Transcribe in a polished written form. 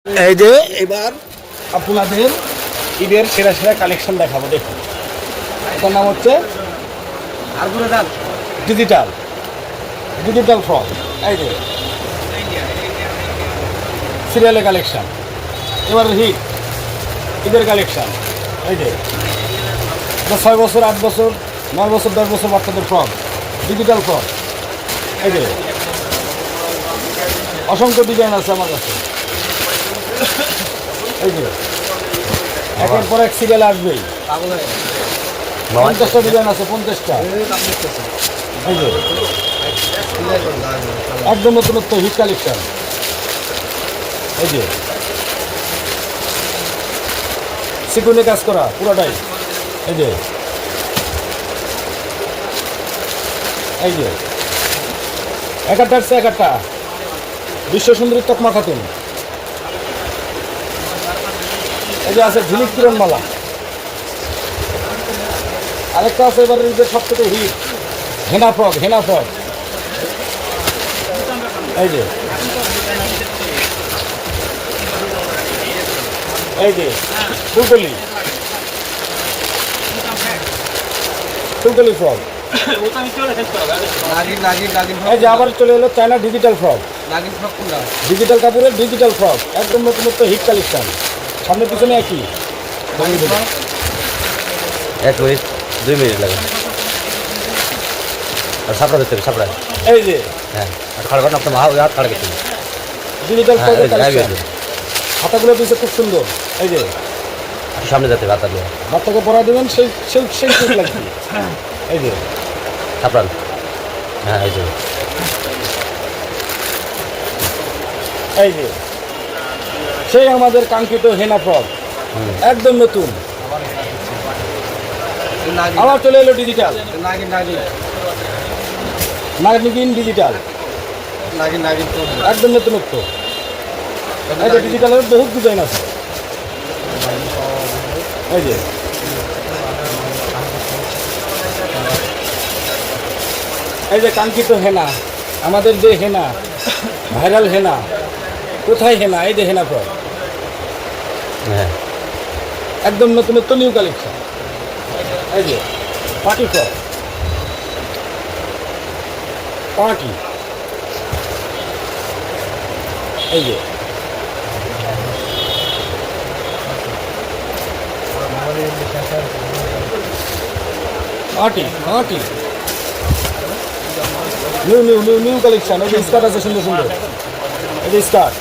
এই যে এবার আপনাদের ঈদের সেরা সেরা কালেকশন দেখাবো। দেখুন, এটার নাম হচ্ছে ডিজিটাল ডিজিটাল ফ্রক। এই যে সিরিয়ালের কালেকশন, এবার হিট ঈদের কালেকশন। এই যে 6 বছর, 8 বছর, 9 বছর, 10 বছর বাচ্চাদের ফ্রক, ডিজিটাল ফ্রক। এই যে অসংখ্য ডিজাইন আছে আমার কাছে। এই যে একের পর এক সিরিয়াল আসবেই, 50টা ডিজাইন আছে, 50টা। এই যে একদম নতুনত্ব হিট কালেকশন। এই যে সিকুনে কাজ করা পুরোটাই। এই যে এই যে একটা আসছে, একটা বিশ্ব সুন্দরী তকমা খাতুন। এই যে আছে ঝিলিক কিরণ মালা। আরেকটা আছে এবার ঈদের সব থেকে হিট হেনা ফ্রক, হেনা ফ্রক। এই যে ফুলকলি ফুলকলি ফ্রক। এই যে আবার চলে এলো চায়না ডিজিটাল ফ্রক, ডিজিটাল কাপড়ের ডিজিটাল ফ্রক, একদম নতুনত্ব হিট কালেকশন। সামনে পিছনে একই। 1 মিনিট 2 মিনিট লাগে। আর সাপড়া দিতে হবে, সাপড়া। এই যে হ্যাঁ, আর খাড়া করতে আপনার হাত খাড়া করতে হবে। ডিজিটাল হ্যাঁ, ফ্রকের কালেকশন। হাতাগুলো দিয়েছে খুব সুন্দর। এই যে সামনে যেতে হবে, হাত দিয়ে বাচ্চাকে পড়া দেবেন, সেই সেই সেই ঠিক লাগবে। এই যে সাপড়ান। হ্যাঁ, এই যে এই যে সেই আমাদের কাঙ্ক্ষিত হেনা ফ্রক, একদম নতুন। আবার চলে এলো ডিজিটাল নাগিন ডিজিটাল, একদম নতুনত্ব। এই যে ডিজিটালের বহুত ডিজাইন আছে। এই যে এই যে কাঙ্ক্ষিত হেনা, আমাদের যে হেনা ভাইরাল হেনা, কোথায় হেনা? এই যে হেনা ফ্রক, হ্যাঁ, একদম নতুনত্ব নিউ কালেকশন। এই যে পার্টি ফ্রক, পার্টি। এই যে party party new new new new collection. এই যে স্কার্ট আছে সুন্দর সুন্দর। এই যে স্কার্ট।